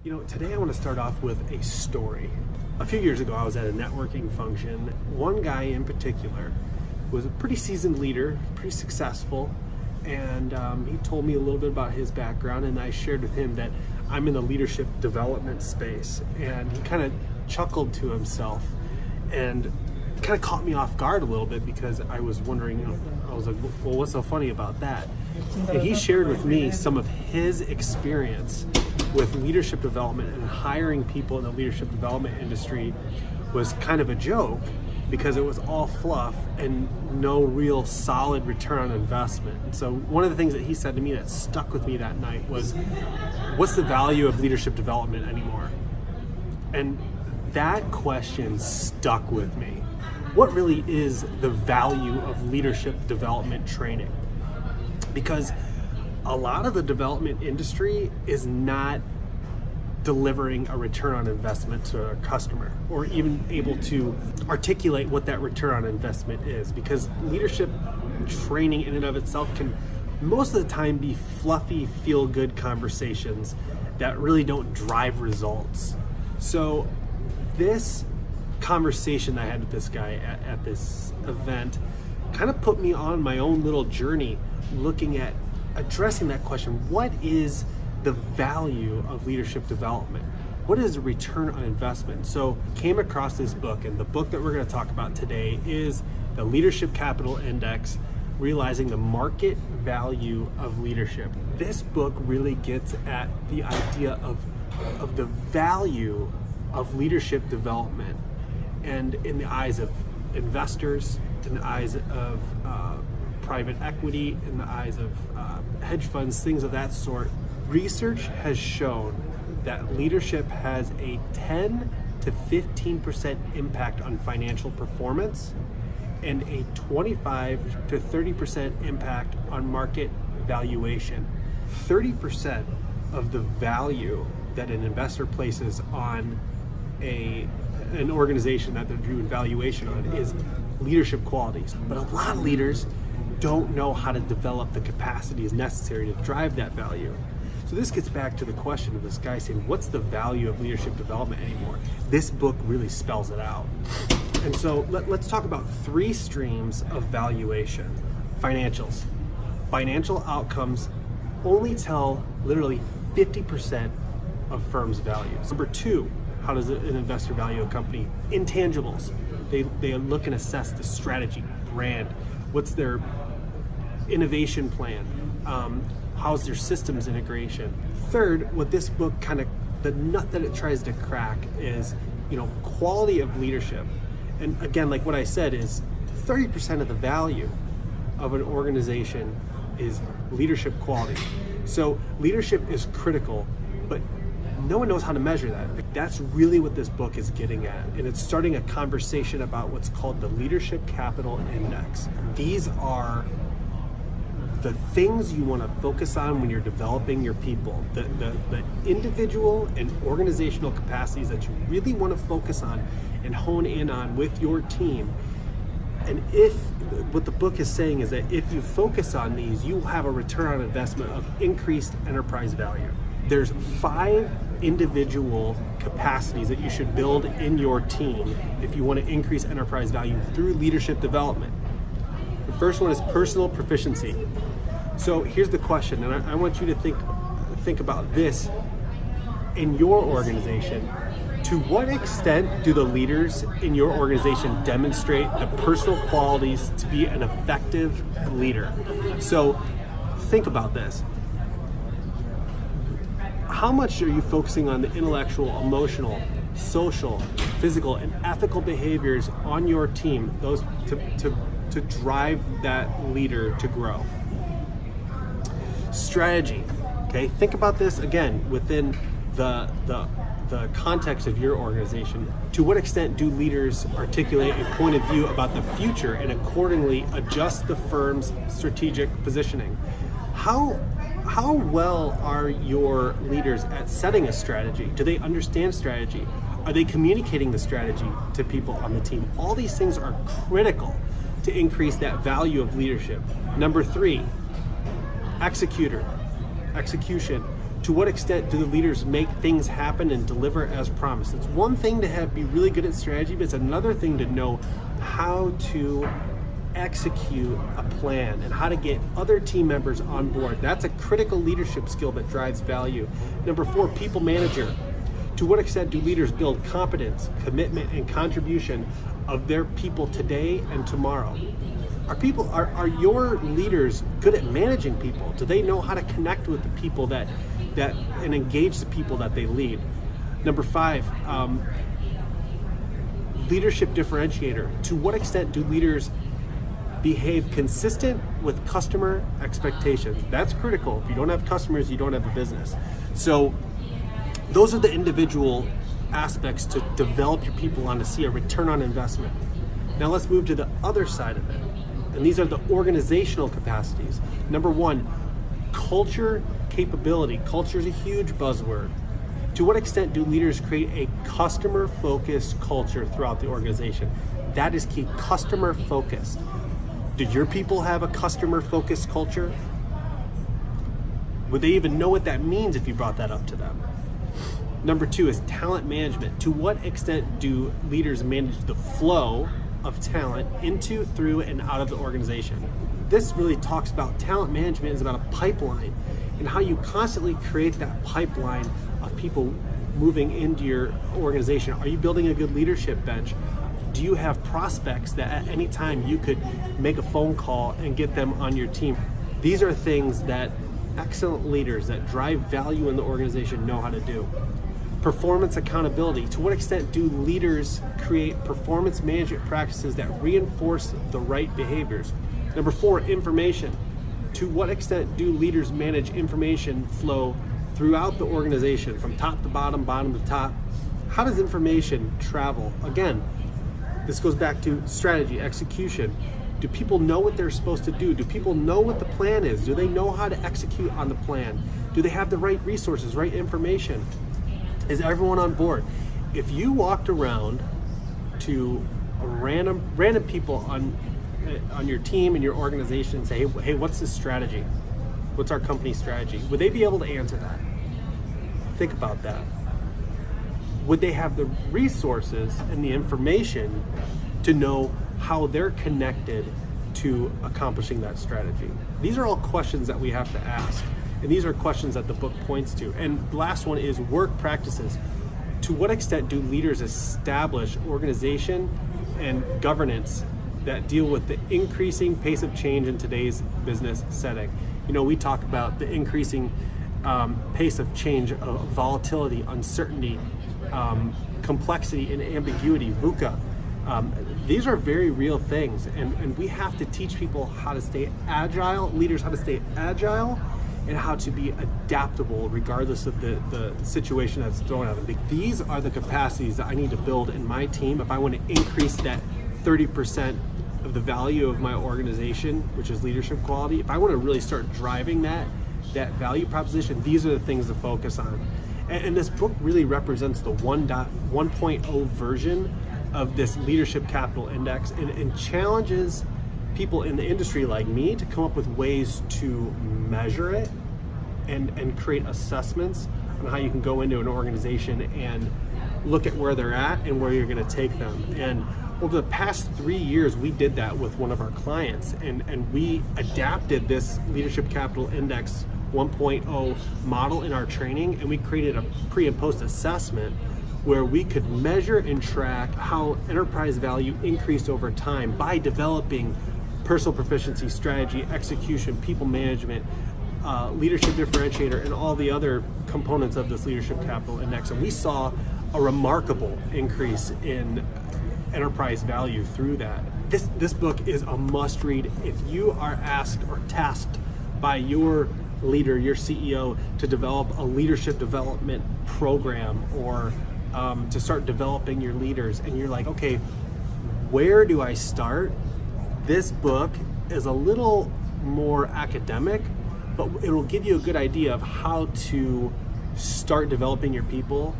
Today I want to start off with a story. A few years ago, I was at a networking function. One guy in particular was a pretty seasoned leader, pretty successful, and he told me a little bit about his background, and I shared with him that I'm in the leadership development space, and he kind of chuckled to himself and kind of caught me off guard a little bit because I was wondering, I was like, well, what's so funny about that? And he shared with me some of his experience with leadership development, and hiring people in the leadership development industry was kind of a joke because it was all fluff and no real solid return on investment. And so one of the things that he said to me that stuck with me that night was, what's the value of leadership development anymore? And that question stuck with me. What really is the value of leadership development training? Because a lot of the development industry is not delivering a return on investment to a customer, or even able to articulate what that return on investment is, because leadership training in and of itself can most of the time be fluffy, feel-good conversations that really don't drive results. So this conversation I had with this guy at this event kind of put me on my own little journey looking at addressing that question. What is the value of leadership development? What is a return on investment? So came across this book, and the book that we're going to talk about today is the Leadership Capital Index, Realizing the Market Value of Leadership. This book really gets at the idea of the value of leadership development, and in the eyes of investors, in the eyes of private equity, in the eyes of hedge funds, things of that sort. Research has shown that leadership has a 10 to 15% impact on financial performance and a 25 to 30% impact on market valuation. 30% of the value that an investor places on an organization that they're doing valuation on is leadership qualities. But a lot of leaders don't know how to develop the capacities necessary to drive that value. So this gets back to the question of this guy saying, what's the value of leadership development anymore? This book really spells it out. And so let's talk about three streams of valuation. Financials. Financial outcomes only tell literally 50% of firms' values. Number two, how does an investor value a company? Intangibles. They look and assess the strategy, brand, what's their innovation plan, how's their systems integration. Third, what this book the nut that it tries to crack is, quality of leadership. And again, like what I said, is 30% of the value of an organization is leadership quality. So leadership is critical, but no one knows how to measure that. That's really what this book is getting at. And it's starting a conversation about what's called the Leadership Capital Index. These are the things you want to focus on when you're developing your people, the individual and organizational capacities that you really want to focus on and hone in on with your team. And what the book is saying is that if you focus on these, you will have a return on investment of increased enterprise value. There's 5 individual capacities that you should build in your team if you want to increase enterprise value through leadership development. The first one is personal proficiency. So here's the question, and I want you to think about this in your organization. To what extent do the leaders in your organization demonstrate the personal qualities to be an effective leader? So think about this. How much are you focusing on the intellectual, emotional, social, physical, and ethical behaviors on your team, those to drive that leader to grow? Strategy. Okay, think about this again within the context of your organization. To what extent do leaders articulate a point of view about the future and accordingly adjust the firm's strategic positioning? How well are your leaders at setting a strategy? Do they understand strategy? Are they communicating the strategy to people on the team? All these things are critical to increase that value of leadership. Number 3, execution. To what extent do the leaders make things happen and deliver as promised? It's one thing to be really good at strategy, but it's another thing to know how to execute a plan and how to get other team members on board. That's a critical leadership skill that drives value. Number 4, people manager. To what extent do leaders build competence, commitment, and contribution of their people today and tomorrow? Are your leaders good at managing people? Do they know how to connect with the people that and engage the people that they lead? Number 5, leadership differentiator. To what extent do leaders behave consistent with customer expectations? That's critical. If you don't have customers, you don't have a business. So those are the individual aspects to develop your people on to see a return on investment. Now let's move to the other side of it. And these are the organizational capacities. Number 1, culture capability. Culture is a huge buzzword. To what extent do leaders create a customer-focused culture throughout the organization? That is key, customer-focused. Did your people have a customer-focused culture? Would they even know what that means if you brought that up to them? Number 2 is talent management. To what extent do leaders manage the flow of talent into, through, and out of the organization? This really talks about talent management is about a pipeline and how you constantly create that pipeline of people moving into your organization. Are you building a good leadership bench? Do you have prospects that at any time you could make a phone call and get them on your team? These are things that excellent leaders that drive value in the organization know how to do. Performance accountability. To what extent do leaders create performance management practices that reinforce the right behaviors? Number 4, information. To what extent do leaders manage information flow throughout the organization, from top to bottom, bottom to top? How does information travel? Again, this goes back to strategy, execution. Do people know what they're supposed to do? Do people know what the plan is? Do they know how to execute on the plan? Do they have the right resources, right information? Is everyone on board? If you walked around to a random people on your team and your organization and say, hey, what's the strategy? What's our company strategy? Would they be able to answer that? Think about that. Would they have the resources and the information to know how they're connected to accomplishing that strategy? These are all questions that we have to ask. And these are questions that the book points to. And the last one is work practices. To what extent do leaders establish organization and governance that deal with the increasing pace of change in today's business setting? You know, we talk about the increasing pace of change, of volatility, uncertainty, complexity, and ambiguity, VUCA. These are very real things, and we have to teach people how to stay agile, leaders how to stay agile, and how to be adaptable regardless of the situation that's thrown at them. These are the capacities that I need to build in my team if I want to increase that 30% of the value of my organization, which is leadership quality. If I want to really start driving that value proposition, these are the things to focus on. And this book really represents the 1.0 version of this leadership capital index, and challenges people in the industry like me to come up with ways to measure it and create assessments on how you can go into an organization and look at where they're at and where you're going to take them. And over the past 3 years, we did that with one of our clients, and we adapted this leadership capital index 1.0 model in our training, and we created a pre and post assessment where we could measure and track how enterprise value increased over time by developing personal proficiency, strategy, execution, people management, leadership differentiator, and all the other components of this leadership capital index. And we saw a remarkable increase in enterprise value through that. This book is a must read if you are asked or tasked by your leader, your CEO, to develop a leadership development program, or to start developing your leaders, and you're like, okay, where do I start? This book is a little more academic, but it'll give you a good idea of how to start developing your people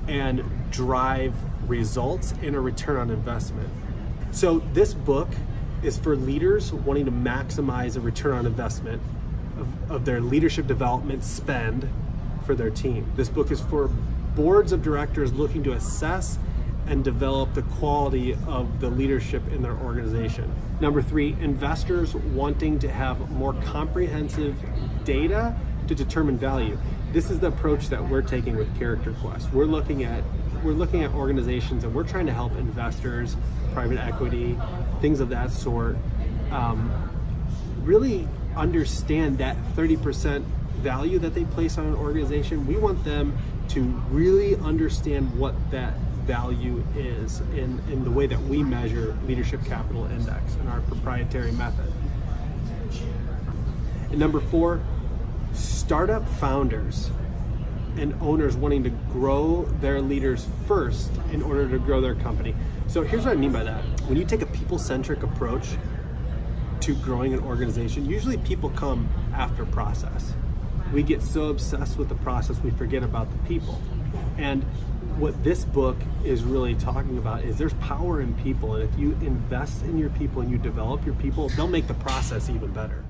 and drive results and a return on investment. So this book is for leaders wanting to maximize a return on investment of their leadership development spend for their team. This book is for boards of directors looking to assess and develop the quality of the leadership in their organization. Number 3, investors wanting to have more comprehensive data to determine value. This is the approach that we're taking with Character Quest. We're looking at organizations, and we're trying to help investors, private equity, things of that sort, really understand that 30% value that they place on an organization. We want them to really understand what that value is in the way that we measure Leadership Capital Index in our proprietary method. And number 4, startup founders and owners wanting to grow their leaders first in order to grow their company. So here's what I mean by that. When you take a people-centric approach to growing an organization, usually people come after process. We get so obsessed with the process, we forget about the people. And what this book is really talking about is there's power in people, and if you invest in your people and you develop your people, they'll make the process even better.